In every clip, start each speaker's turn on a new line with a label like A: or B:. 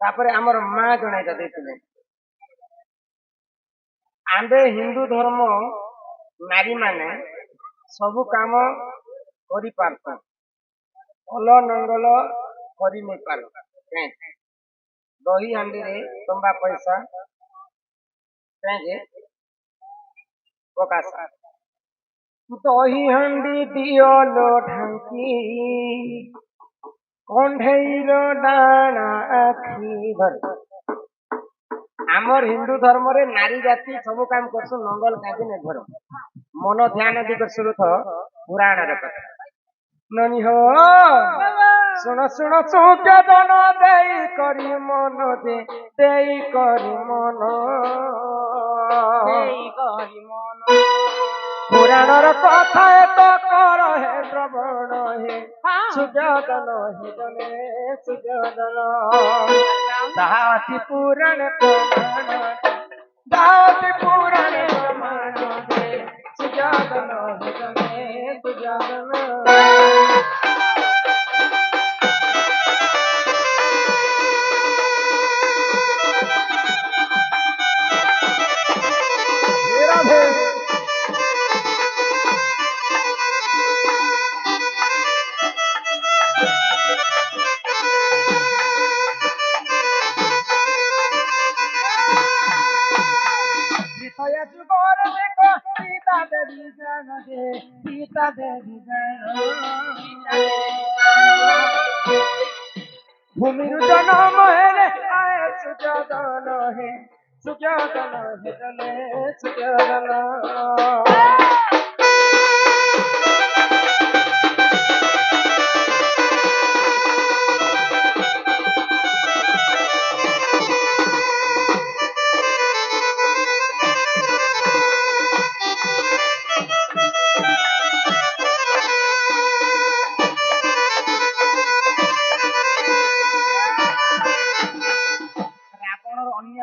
A: तापर आमर माँ जन देते आंबे हिंदू धर्म नारी माने सबु काम करि पारता हल नंगल करि नहीं पार दही हांडी रे तंबा पैसा प्रकाश दही हांडी दियल ढांकी कंढेर डाणा आखी धर आमर हिंदू धर्म रे नारी जाति सब काम करसु नंगल काजे निर्भर मन ध्यान दी कर सुनु तो पुराण रे कथा ननी हो सुन सुन सुके दन देई करी मन देई करी मन पुराण र कथा तो कर हे श्रवण हे सुजदन हे जने सुजदन दाति पुराण प्रमाण दाति पुराण प्रमाण दे सुजदन हे जने सुजदन सीता देवी भूमि जन्म हेले आए सुजदन हे सुजदन हे जने सुजदन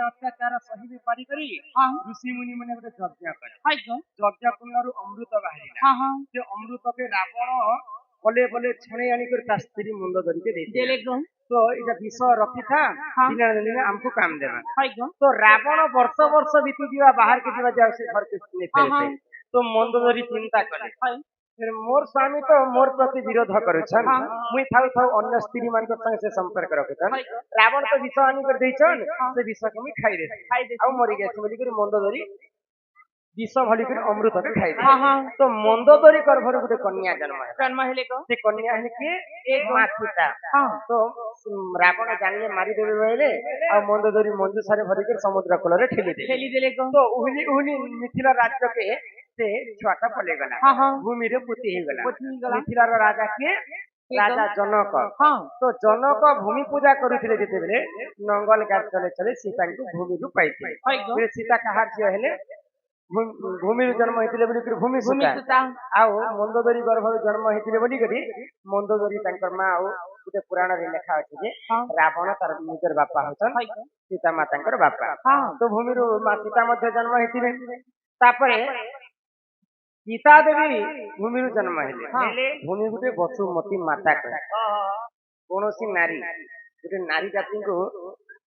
A: अत्याचार सही भी पारी करी ऋषि मुनि मैंने गोटे यज्ञ करे यज्ञ कुंडरू अमृत बाहरिला से अमृत के रावण बले बले छणे आनी कर स्त्री मुंड धरिके दे तो इटा विष रखी था दिन दिन हमको काम देना तो रावण वर्ष वर्ष बीती दिवा बाहर के दिवा जाओ से घर के नहीं तो मंद धरी चिंता करे मोर स्वामी तो मोर प्रति विरोध करुछन मुई थाउ थाउ अन्य स्त्री मान के संग से संपर्क रखुछन रावण तो विष आनी कर देछन से विष को मी खाई दे आ मरि गेछ बोली कर मंदोदरी विष भली कर अमृत के खाई दे तो मंदोदरी गर्भर गुटे कन्या जन्म हेले को से कन्या हेले के एक माछुता तो रावण जानले मारी देबे बोले आ मंदोदरी मंजू सारे भरी कर समुद्र कूल रे ठेली देले तो उहली उहली मिथिला राज्य के से छुआटा पले गला भूमि रे पुती हे गला मिथिला रो राजा के राजा जनक तो जनक भूमि पूजा करुथिले जेते बेले नंगल गाछ चले चले सीता को भूमि रु पाइथिले फिर सीता कहार जे हेले भूमि रो जन्म हेतिले बोली कर भूमि सुता आउ मंदोदरी गर्भ जन्म हेतिले बोली करी मंदोदरी तांकर मां आउ गुटे पुराण रे लेखा अछि जे रावण तार निजर बापा होतन सीता मातांकर बापा तो भूमि रो मां सीता मध्ये जन्म हेतिले तापरे सीता देवी भूमि जन्म हेले भूमि गुटे वसुमती माता कौन सी नारी गुटे नारी जाति को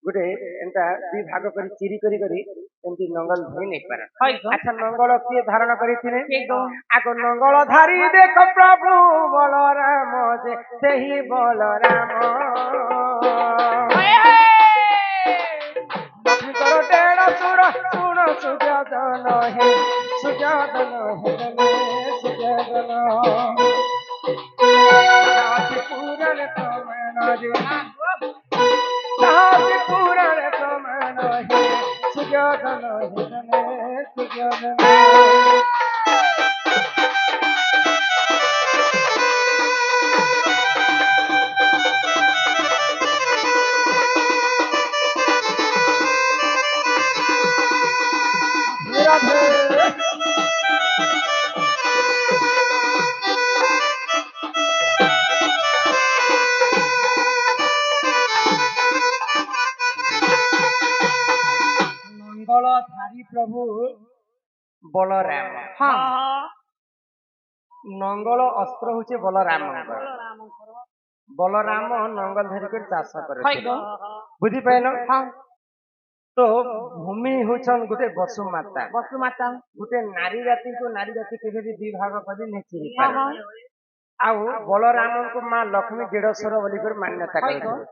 A: गुटे एंता दुई भाग करी चिरी करी करी एंती नंगल धरी नहीं पारा अच्छा नंगल किए धारण करिथिले आगो नंगल धारी देख प्रभु बलराम जे सेही बलराम कर डेढ़ सुर सुन सुजदन हे सुजदन हे सुजदन पुराण प्रमाण रे पुराण प्रमाण हे सुजदन हे सुजदन धारी प्रभु बलराम नंगल अस्त्र होचे बलराम बलराम नंगल धरी कर चाष करे बुझी पाइल हाँ तो भूमि होचन गुटे वसुमाता गुटे नारी जाति को नारी जाति केबे भी दी भाग कर नहीं चिरी पारे आउ बलराम को माँ लक्ष्मी देढ़स्वर बोली कर मान्यता कर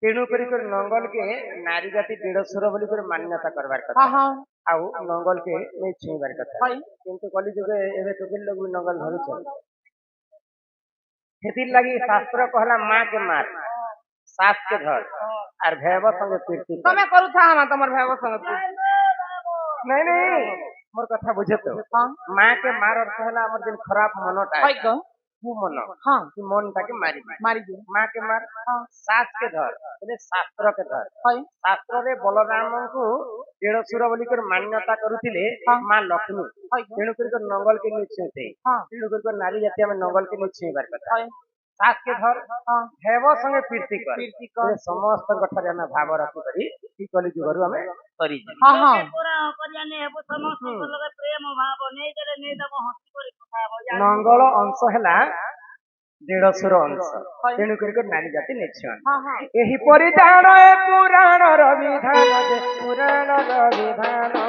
A: तेणु करी नंगल के नारी जाति देढ़स्वर बोली कर मान्यता करवार कथा आउ नंगल के नहीं छुईबार कथा किंतु कली जुगे एबे टोकिल लोग नंगल धरुछन हेतिर लगी शास्त्र कहला माँ के मार सास के घर और भैव संग कीर्ति
B: तमे करू था हम तमर भैव संग
A: नहीं मोर कथा बुझे तो माँ के मार अर्थ है हमर दिन खराब मनटा है तू मन
B: हां
A: कि मन ताके मारी
B: दे
A: माँ के मार सास के घर बोले शास्त्र के घर शास्त्र रे बलराम को देढ़सुर बोली कर मान्यता करुथिले माँ लक्ष्मी तेणु कर नंगल के निश्चय थे तेणु कर नारी जाति में नंगल के निश्चय बार कथा सास के घर भैव संगे प्रीति कर समस्त कथारे हम भाव रखी करी ई कली जुगरु हम करी
B: हां हां
C: पूरा करियाने हेबो समस्त लगे प्रेम भाव नै देले नै दबो हंसी करी कथा हो
A: नंगल अंश हैला देढ़सुर अंश तेणु कर नारी जाति निश्चय एही परि जान ए पुराण र विधान जे पुराण र विधान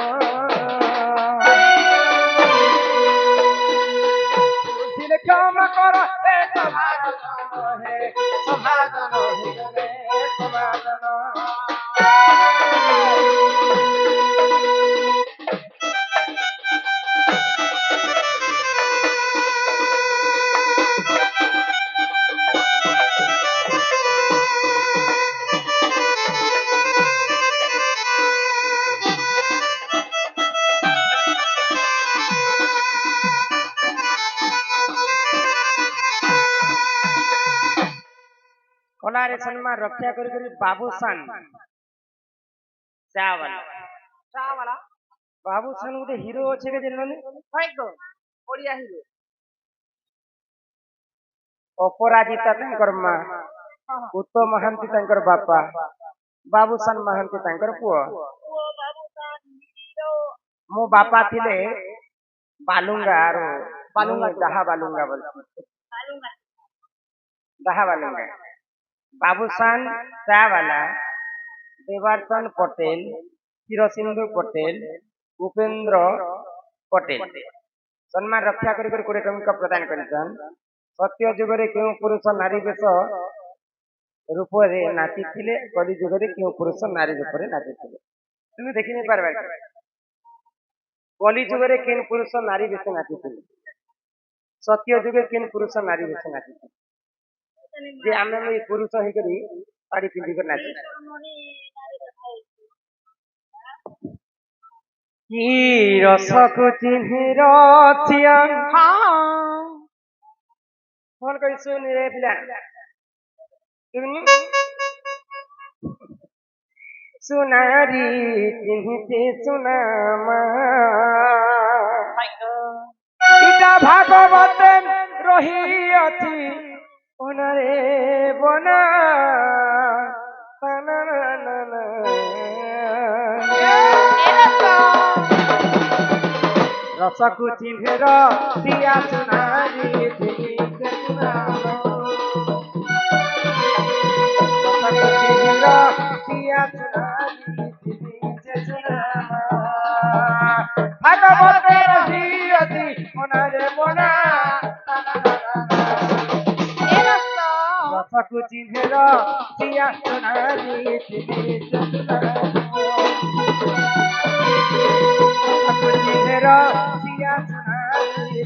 A: दिल काम कर ए समाधान है समाधान है समाधान कलारे सन्मा रक्षा करी बाबूसान
B: वाला
A: बाबूसान गोटे हीरो अच्छे के जननी
B: ओडिया हीरो
A: अपराजिता तांकर माँ उत्तम महांती तांकर बापा बाबूसान महांती तांकर पुओ मो बापा थिले बालुंगा आरो बालुंगा दहा बालुंगा बोलते दहा बालुंगा बाबूसान वाला देवार्चन पटेल चिरसिंधु पटेल उपेंद्र पटेल सम्मान रक्षा कर कोड़े टंका प्रदान कर सत्य जुगरे क्यों पुरुष नारी बेश रूप नाची कली जुगरे क्यों पुरुष नारी रूप नाची तुम देखी नहीं पार कली जुगरे किन पुरुष नारी बेश नाची सत्य जुगे किन पुरुष नारी बेश नाची जे आमे में पुरुष ही करी साड़ी पिंडी कर नाचे की रस को चिन्ह रथिया
B: हां
A: फोन कर सुन रे पिला सुनारी चिन्हते सुनामा इटा भागवत रही अथी ओनरे बना रसकु चिन्हेर दिया सुनारी रसकु चिन्हेर दिया सुनारी भागवत रही अथी ओनरे बना रसकु चिन्हेर दिया सुनारी रसकु चिन्हेर दिया सुनारी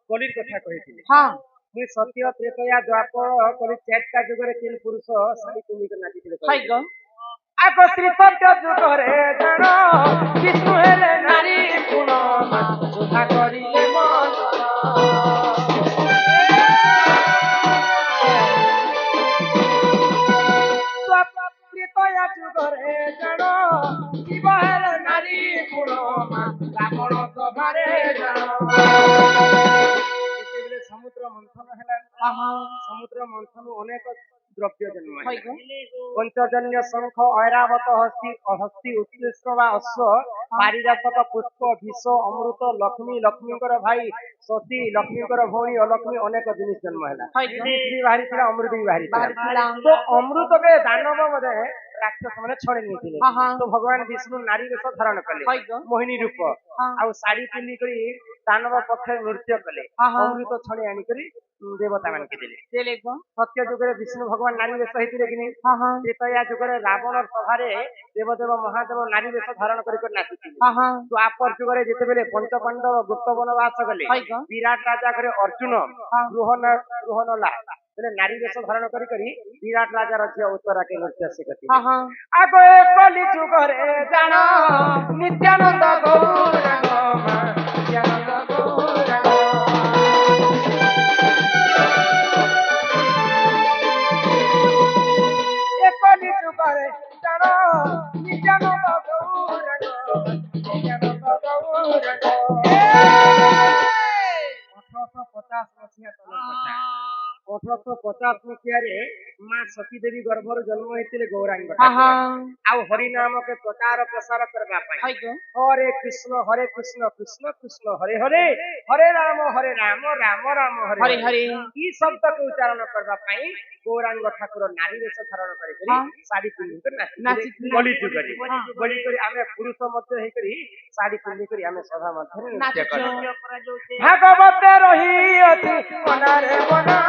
A: कलिर कथा कहिथिले
B: हां
A: मुई सत्य त्रेतया द्वापर कलि चारटा जुगरे तीन पुरुष साड़ी पिंडी कर नाचिथिले
B: हाय गो
A: आको श्री सत्य जुगरे जानो विष्णु हेले नारी गुण सुधा करिले मन ଯୁଗରେ ଜାଣ ଶିବ ହେଲେ ନାରୀ ଗୁଣ ରାବଣ ସଭାରେ ଜାଣ ଯେତେବେଳେ ସମୁଦ୍ର ମନ୍ଥନ ହେଲା ସମୁଦ୍ର ମନ୍ଥନ ଅନେକ ଦ୍ରବ୍ୟ ଜନ୍ମ ହେଲା ପଞ୍ଚଜନ୍ୟ ଶଙ୍ଖ ଐରାବତ ହସ୍ତି ଉତ୍କୃଷ୍ଟ ବା ଅଶ୍ଵ ପାରିଜାତକ ପୁଷ୍ପ ବିଷ ଅମୃତ ଲକ୍ଷ୍ମୀ ଲକ୍ଷ୍ମୀଙ୍କର ଭାଇ ସତୀ ଲକ୍ଷ୍ମୀଙ୍କର ଭଉଣୀ ଅଲକ୍ଷ୍ମୀ ଅନେକ ଜିନିଷ ଜନ୍ମ ହେଲା ସ୍ତ୍ରୀ ବାହାରିଥିଲା ଅମୃତ ବି ବାହାରିଥିଲା ତ ଅମୃତକେ ଦାନବ ବୋଧେ ରାକ୍ଷସ ମାନେ ଛଡେଇ ନେଇଥିଲେ ତ ଭଗବାନ ବିଷ୍ଣୁ ନାରୀ ବେଶ ଧାରଣ କଲେ ମୋହିନୀ ରୂପ ଆଉ ଶାଢୀ ପିନ୍ଧି କରି ଦାନବ ପକ୍ଷରେ ନୃତ୍ୟ କଲେ ଅମୃତ ଛଡେଇ ଆଣିକରି ଦେବତା ମାନଙ୍କୁ ଦେଲେ ସତ୍ୟ ଯୁଗରେ ବିଷ୍ଣୁ ଭଗବାନ ନାରୀ ବେଶ ହେଇଥିଲେ କି ତ୍ରେତୟା ଯୁଗରେ ରାବଣ ସଭାରେ ଦେବଦେବ ମହାଦେବ ନାରୀ ବେଶ ଧାରଣ କରି ନାଚିଥିଲେ ଦ୍ୱାପର ଯୁଗରେ ଯେତେବେଳେ ପଞ୍ଚପାଣ୍ଡବ ଗୁପ୍ତ ବନବାସ ଗଲେ ବିରାଟ ରାଜା ଘରେ ଅର୍ଜୁନ ଗୃହନଲା ବୋଲେ ନାରୀ ବେଶ ଧାରଣ କରି ବିରାଟ ରାଜାର ଝିଅ ଉତ୍ତରାକେ ନୃତ୍ୟ ଶିଖୁଥିଲେ ଆଗ କଲି ଯୁଗରେ ଜାଣ ନିତ୍ୟାନନ୍ଦ ଗୌରାଙ୍ଗ ନିତ୍ୟାନନ୍ଦ ଗୌରାଙ୍ଗ କଲି ଯୁଗରେ ଜାଣ ନିତ୍ୟାନନ୍ଦ ଗୌରାଙ୍ଗ ନିତ୍ୟାନନ୍ଦ ଗୌରାଙ୍ଗ 1850 ମସିହା ତଳର କଥା 1850 ମସିହାରେ ମା ସତୀ ଦେବୀ ଗର୍ଭରୁ ଜନ୍ମ ହେଇଥିଲେ ଗୌରାଙ୍ଗ ଆଉ ହରି ନାମକେ ପ୍ରଚାର ପ୍ରସାର କରିବା ପାଇଁ ହରେ କୃଷ୍ଣ କୃଷ୍ଣ କୃଷ୍ଣ ହରେ ହରେ ହରେ ରାମ ରାମ ରାମ ହରେ ହରେ ಈ ଶବ୍ଦକୁ ଉଚ୍ଚାରଣ କରିବା ପାଇଁ ଗୌରାଙ୍ଗ ଠାକୁର ନାରୀ ବେଶ ଧାରଣ କରି ଶାଢୀ ପିନ୍ଧିକରି ନାଚିଥିଲେ ଗଳି ଯୁଗରେ ଗଳି କରି ଆମେ ପୁରୁଷ ମଧ୍ୟ ହେଇକରି ଶାଢୀ ପିନ୍ଧିକରି ଆମେ ସଭା ମଧ୍ୟରେ ନୃତ୍ୟ କରୁ ଭାଗବତ ରହିଅଛି ମନରେ ମନା